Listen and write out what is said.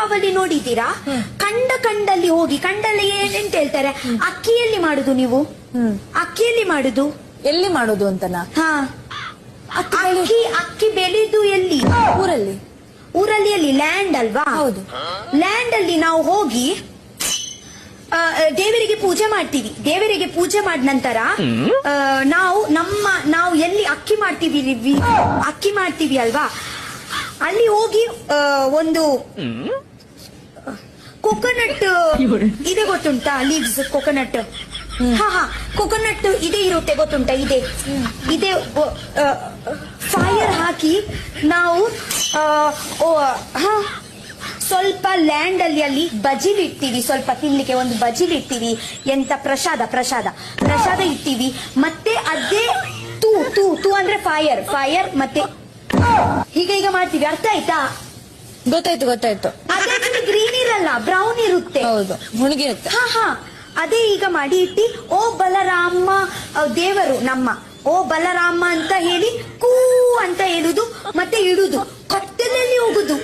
ದೀಪಾವಳಿ ನೋಡಿದ್ದೀರಾ? ಕಂಡಲ್ಲಿ ಹೋಗಿ ಕಂಡಲ್ಲಿ ಏನಂತ ಹೇಳ್ತಾರೆ, ಅಕ್ಕಿಯಲ್ಲಿ ಮಾಡುದು ನೀವು, ಅಕ್ಕಿಯಲ್ಲಿ ಮಾಡುದು. ಎಲ್ಲಿ ಮಾಡೋದು ಅಂತನಾ? ಹಾ, ಅಕ್ಕಿ ಬೆಳೆದು ಎಲ್ಲಿ? ಊರಲ್ಲಿ ಎಲ್ಲಿ? ಲ್ಯಾಂಡ್ ಅಲ್ವಾ? ಹೌದು. ಲ್ಯಾಂಡ್ ಅಲ್ಲಿ ನಾವು ಹೋಗಿ ದೇವರಿಗೆ ಪೂಜೆ ಮಾಡ್ತೀವಿ. ದೇವರಿಗೆ ಪೂಜೆ ಮಾಡಿದ ನಂತರ ನಾವು ಎಲ್ಲಿ ಅಕ್ಕಿ ಮಾಡ್ತೀವಿ ಅಲ್ವಾ, ಅಲ್ಲಿ ಹೋಗಿ ಒಂದು ಕೊಕೊನಟ್ ಇದೆ ಗೊತ್ತುಂಟಾ? Leaves coconut. ಹಾ, ಕೊಕೊನಟ್ ಇದೆ ಇರುತ್ತೆ ಗೊತ್ತುಂಟಾ? ಇದೆ ಫೈರ್ ಹಾಕಿ ನಾವು ಸ್ವಲ್ಪ ಲ್ಯಾಂಡ್ ಅಲ್ಲಿ ಬಜಿಲಿಡ್ತೀವಿ, ಸ್ವಲ್ಪ ತಿನ್ಲಿಕ್ಕೆ ಒಂದು ಬಜಿಲಿಡ್ತೀವಿ. ಎಂತ ಪ್ರಸಾದ ಇಡ್ತೀವಿ. ಮತ್ತೆ ಅದೇ ತೂ ಅಂದ್ರೆ ಫೈರ್ ಮತ್ತೆ ಈಗ ಮಾಡ್ತೀವಿ. ಅರ್ಥ ಆಯ್ತಾ? ಗೊತ್ತಾಯ್ತು. ಅದೇ ಗ್ರೀನ್ ಇರಲ್ಲ, ಬ್ರೌನ್ ಇರುತ್ತೆ. ಹೌದು, ಮುಳುಗಿರುತ್ತೆ. ಹಾ, ಅದೇ ಈಗ ಮಾಡಿ ಇಟ್ಟಿ ಓ ಬಲರಾಮ ದೇವರು ನಮ್ಮ, ಓ ಬಲರಾಮ ಅಂತ ಹೇಳಿ ಕೂ ಅಂತ ಹೇಳುದು, ಮತ್ತೆ ಇಡುದು, ಕತ್ತಲಲ್ಲಿ ಹೋಗುದು.